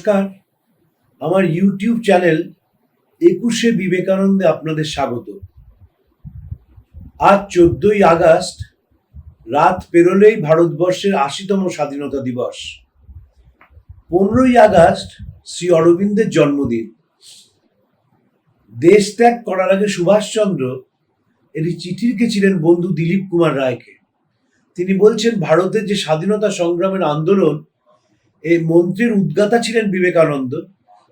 নমস্কার। আমার YouTube channel ২১শে বিবেকানন্দে আপনাদের স্বাগত। আজ ১৪ই আগস্ট, রাত পেরোলেই ভারতবর্ষের ৮০তম স্বাধীনতা দিবস। ১৫ই আগস্ট শ্রী অরবিন্দের জন্মদিন। দেশ ত্যাগ করার আগে সুভাষচন্দ্র একটি চিঠি লিখেছিলেন বন্ধু দিলীপ কুমার রায়কে। তিনি বলছেন, ভারতের যে স্বাধীনতা সংগ্রামের আন্দোলন, এই মন্ত্রের উদ্গাতা ছিলেন বিবেকানন্দ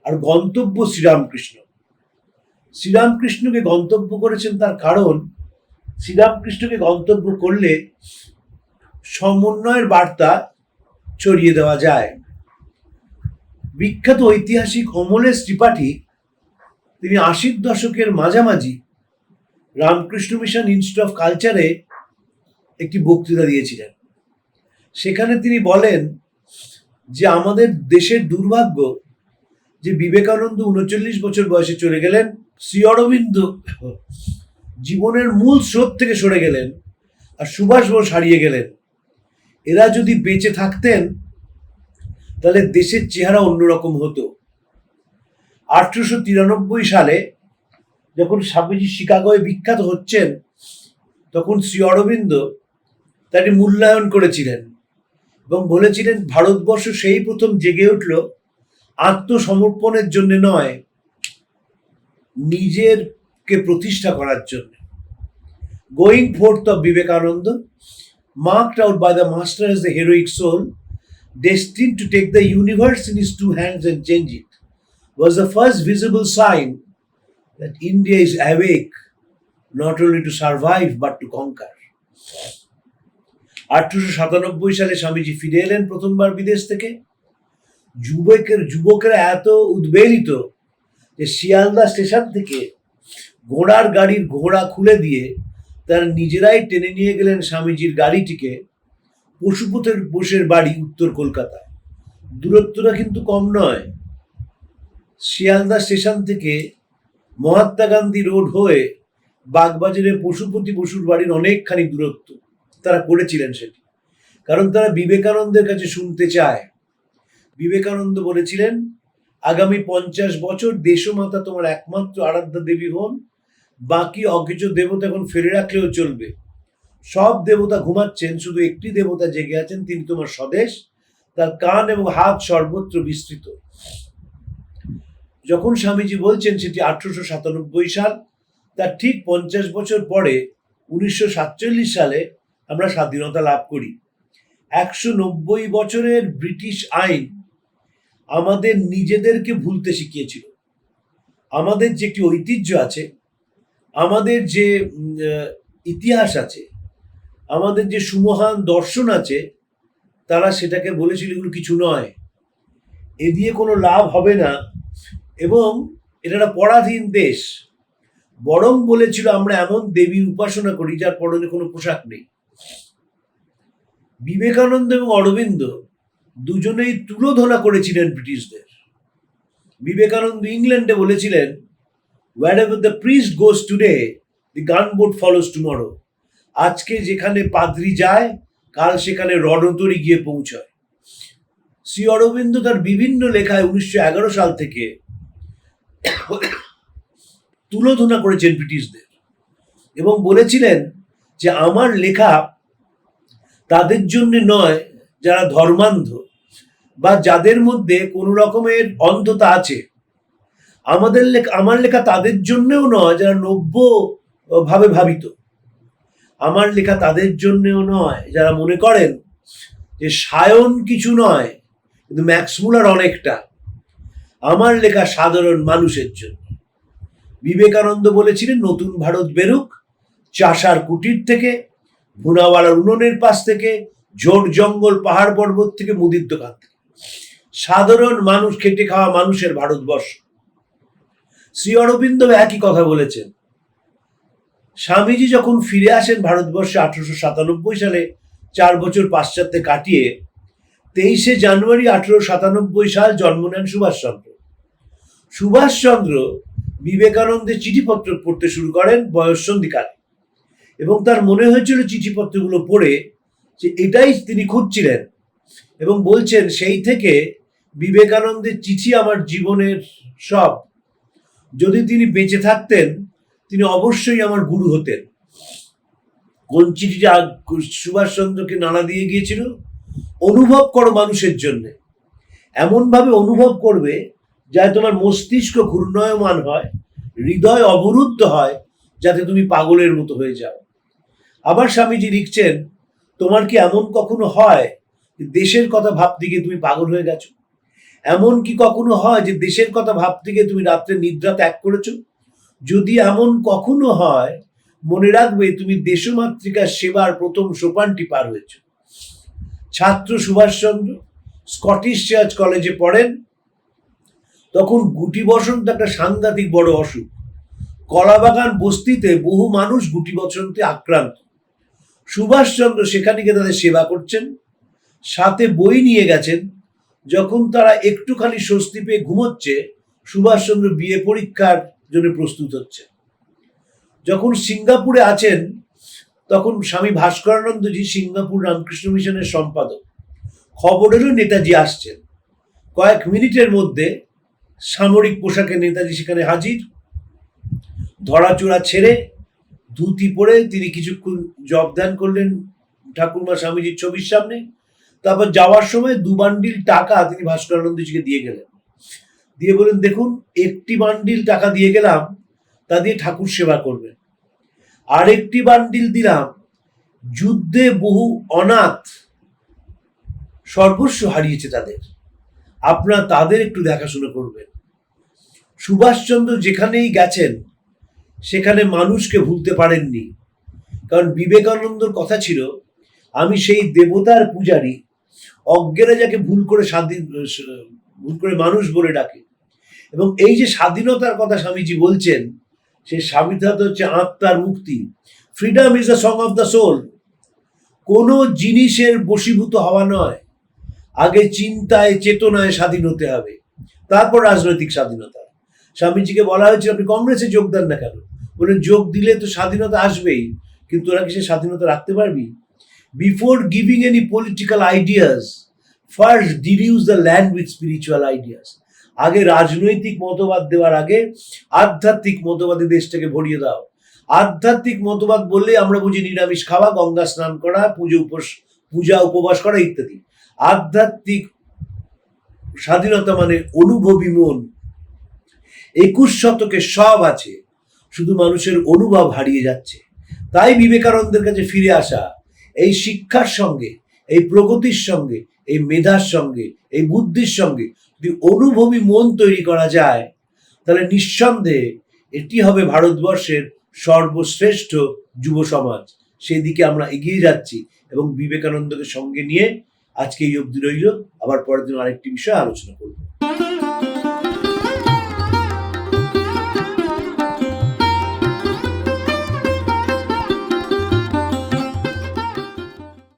আর গন্তব্য শ্রীরামকৃষ্ণ। শ্রীরামকৃষ্ণকে গন্তব্য করেছেন তার কারণ, শ্রীরামকৃষ্ণকে গন্তব্য করলে সমন্বয়ের বার্তা ছড়িয়ে দেওয়া যায়। বিখ্যাত ঐতিহাসিক অমলেশ ত্রিপাঠী তিনি ৮০-র দশকের মাঝামাঝি রামকৃষ্ণ মিশন ইনস্টিটিউট অফ কালচারে একটি বক্তৃতা দিয়েছিলেন। সেখানে তিনি বলেন যে আমাদের দেশের দুর্ভাগ্য যে বিবেকানন্দ ৩৯ বছর বয়সে চলে গেলেন, শ্রী অরবিন্দ জীবনের মূল স্রোত থেকে সরে গেলেন, আর সুভাষ বোস হারিয়ে গেলেন। এরা যদি বেঁচে থাকতেন তাহলে দেশের চেহারা অন্যরকম হতো। ১৮৯৩ সালে যখন স্বামীজি শিকাগোয় বিখ্যাত হচ্ছেন, তখন শ্রী অরবিন্দ তাকে মূল্যায়ন করেছিলেন এবং বলেছিলেন, ভারতবর্ষ সেই প্রথম জেগে উঠল আত্মসমর্পণের জন্য নয়, নিজেরকে প্রতিষ্ঠা করার জন্য। Going fourth of Vivekananda, marked out by the master as the heroic soul, destined to take the universe in his two hands and change it, was the first visible sign that India is awake not only to survive but to conquer. ১৮৯৭ সালে স্বামীজি ফিরে এলেন প্রথমবার বিদেশ থেকে। যুবকেরা এত উদ্বেলিত যে শিয়ালদা স্টেশন থেকে ঘোড়ার গাড়ির ঘোড়া খুলে দিয়ে তারা নিজেরাই টেনে নিয়ে গেলেন স্বামীজির গাড়িটিকে পশুপতির বোসের বাড়ি, উত্তর কলকাতায়। দূরত্বটা কিন্তু কম নয়। শিয়ালদা স্টেশন থেকে মহাত্মা গান্ধী রোড হয়ে বাগবাজারে পশুপতি বসুর বাড়ির অনেকখানি দূরত্ব তারা করেছিলেন সেটি, কারণ তারা বিবেকানন্দের কাছে শুনতে চায়। বিবেকানন্দ বলেছিলেন, আগামী ৫০ বছর দেশমাতা তোমার একমাত্র আরাধ্যা দেবী হন, বাকি অকেজো দেবতা এখন ফেলে রাখলেও চলবে। সব দেবতা ঘুমাচ্ছেন, শুধু একটি দেবতা জেগে আছেন, তিনি তোমার স্বদেশ, তার কান এবং হাত সর্বত্র বিস্তৃত। যখন স্বামীজি বলছেন সেটি ১৮৯৭ সাল, তার ঠিক ৫০ বছর পরে ১৯৪৭ সালে আমরা স্বাধীনতা লাভ করি। ১৯০ বছরের ব্রিটিশ আইন আমাদের নিজেদেরকে ভুলতে শিখিয়েছিল। আমাদের যে একটি ঐতিহ্য আছে, আমাদের যে ইতিহাস আছে, আমাদের যে সুমহান দর্শন আছে, তারা সেটাকে বলেছিল এগুলো কিছু নয়, এ দিয়ে কোনো লাভ হবে না, এবং এটা একটা পরাধীন দেশ। বরং বলেছিল আমরা এমন দেবীর উপাসনা করি যার পরনে কোনো পোশাক নেই। বিবেকানন্দ এবং অরবিন্দ দুজনেই তুলোধনা করেছিলেন ব্রিটিশদের। বিবেকানন্দ ইংল্যান্ডে বলেছিলেন, wherever the priest goes today, the gunboat follows tomorrow. আজকে যেখানে পাদ্রী যায়, কাল সেখানে রণতরী গিয়ে পৌঁছায়। শ্রী অরবিন্দ তার বিভিন্ন লেখায় ১৯১১ সাল থেকে তুলোধনা করেছেন ব্রিটিশদের এবং বলেছিলেন যে আমার লেখা তাদের জন্য নয় যারা ধর্মান্ধ বা যাদের মধ্যে কোনো রকমের অন্ধতা আছে। আমার লেখা তাদের জন্যও নয় যারা নব্য ভাবে ভাবিত। আমার লেখা তাদের জন্যও নয় যারা মনে করেন যে সায়ন কিছু নয় কিন্তু ম্যাক্স মুলার অনেকটা। আমার লেখা সাধারণ মানুষের জন্য। বিবেকানন্দ বলেছিলেন, নতুন ভারত বেরুক চাষার কুটির থেকে, ভুনাওয়ালার উনুনের পাশ থেকে, ঝোড় জঙ্গল পাহাড় পর্বত থেকে, মুদির দোকান থেকে। সাধারণ মানুষ, খেটে খাওয়া মানুষের ভারতবর্ষ। শ্রী অরবিন্দ একই কথা বলেছেন। স্বামীজি যখন ফিরে আসেন ভারতবর্ষে ১৮৯৭ সালে, ৪ বছর পাশ্চাত্যে কাটিয়ে, ২৩শে জানুয়ারি ১৮৯৭ সাল জন্ম নেন সুভাষচন্দ্র। সুভাষচন্দ্র বিবেকানন্দের চিঠিপত্র পড়তে শুরু করেন বয়ঃসন্ধিকালে, এবং তার মনে হয়েছিল চিঠিপত্রগুলো পড়ে যে এটাই তিনি খুঁজছিলেন, এবং বলছেন সেই থেকে বিবেকানন্দের চিঠি আমার জীবনের সব। যদি তিনি বেঁচে থাকতেন তিনি অবশ্যই আমার গুরু হতেন। কোন চিঠিটা সুভাষচন্দ্রকে নাড়া দিয়ে গিয়েছিল? অনুভব করো মানুষের জন্য, এমন ভাবে অনুভব করবে যাতে তোমার মস্তিষ্ক ঘূর্ণায়মান হয়, হৃদয় অবরুদ্ধ হয়, যাতে তুমি পাগলের মতো হয়ে যাও। আবার স্বামীজি লিখছেন, তোমার কি এমন কখনো হয় দেশের কথা ভাবতে গিয়ে তুমি পাগল হয়ে গেছো? এমন কি কখনো হয় যে দেশের কথা ভাবতে গিয়ে তুমি রাত্রে নিদ্রা ত্যাগ করেছো? যদি এমন কখনো হয়, মনে রাখবে তুমি দেশমাতৃকার সেবার প্রথম সোপানটি পার হয়েছ। ছাত্র সুভাষচন্দ্র স্কটিশ চার্চ কলেজে পড়েন, তখন গুটি বসন্ত একটা সাংঘাতিক বড় অসুখ। কলাবাগান বস্তিতে বহু মানুষ গুটি বসন্তে আক্রান্ত। সুভাষচন্দ্র সেখানে গিয়ে তাদের সেবা করছেন, সাথে বই নিয়ে গেছেন। যখন তারা একটুখানি স্বস্তি পেয়ে ঘুমোচ্ছে, সুভাষচন্দ্র বিয়ে পরীক্ষার জন্য প্রস্তুত হচ্ছে। যখন সিঙ্গাপুরে আছেন, তখন স্বামী ভাস্করানন্দজি সিঙ্গাপুর রামকৃষ্ণ মিশনের সম্পাদক। খবর এলো নেতাজি আসছেন। কয়েক মিনিটের মধ্যে সামরিক পোশাকে নেতাজি সেখানে হাজির। ধরাচোরা ছেড়ে ধুতি পরে তিনি কিছুক্ষণ জবদান করলেন ঠাকুরমা স্বামীজির ছবির সামনে। তারপর যাওয়ার সময় 2 বান্ডিল টাকা তিনি ভাস্করানন্দজিকে দিয়ে গেলেন। দিয়ে বলেন, দেখুন, একটি বান্ডিল টাকা দিয়ে গেলাম, তা দিয়ে ঠাকুর সেবা করবেন। আরেকটি বান্ডিল দিলাম, যুদ্ধে বহু অনাথ সর্বস্ব হারিয়েছে তাদের, আপনারা তাদের একটু দেখাশোনা করবেন। সুভাষচন্দ্র যেখানেই গেছেন সেখানে মানুষকে ভুলতে পারেননি, কারণ বিবেকানন্দর কথা ছিল, আমি সেই দেবতার পূজারী, অজ্ঞেরা যাকে ভুল করে মানুষ বলে ডাকে। এবং এই যে স্বাধীনতার কথা স্বামীজি বলছেন, সেই স্বাধীনতা হচ্ছে আত্মার মুক্তি। Freedom is the song of the soul. কোনো জিনিসের বশীভূত হওয়া নয়, আগে চিন্তায় চেতনায় স্বাধীন হতে হবে, তারপর রাজনৈতিক স্বাধীনতা। স্বামীজিকে বলা হয়েছে, আপনি কংগ্রেসে যোগদান না কেন? বলেন, যোগ দিলে তো স্বাধীনতা আসবেই, কিন্তু ওরা কি সে স্বাধীনতা রাখতে পারবি? Before giving any political ideas, first deduce the land with spiritual ideas. আগে রাজনৈতিক মতবাদ দেওয়ার আগে আধ্যাত্মিক মতবাদে দেশটাকে ভরিয়ে দাও। আধ্যাত্মিক মতবাদ বললে আমরা বুঝি নিরামিষ খাওয়া, গঙ্গা স্নান করা, পূজা উপবাস করা ইত্যাদি। আধ্যাত্মিক স্বাধীনতা মানে অনুভবী মন। 21 শতকে সব আছে, শুধু মানুষের অনুভব হারিয়ে যাচ্ছে। তাই বিবেকানন্দের কাছে ফিরে আসা, এই শিক্ষার সঙ্গে, এই প্রগতির সঙ্গে, এই মেধার সঙ্গে, এই বুদ্ধির সঙ্গে যদি অনুভবী মন তৈরি করা যায়, তাহলে নিঃসন্দেহে এটি হবে ভারতবর্ষের সর্বশ্রেষ্ঠ যুব সমাজ। সেদিকে আমরা এগিয়ে যাচ্ছি এবং বিবেকানন্দকে সঙ্গে নিয়ে আজকে এই অবধি রইল। আবার পরের দিন আরেকটি বিষয়ে আলোচনা করব।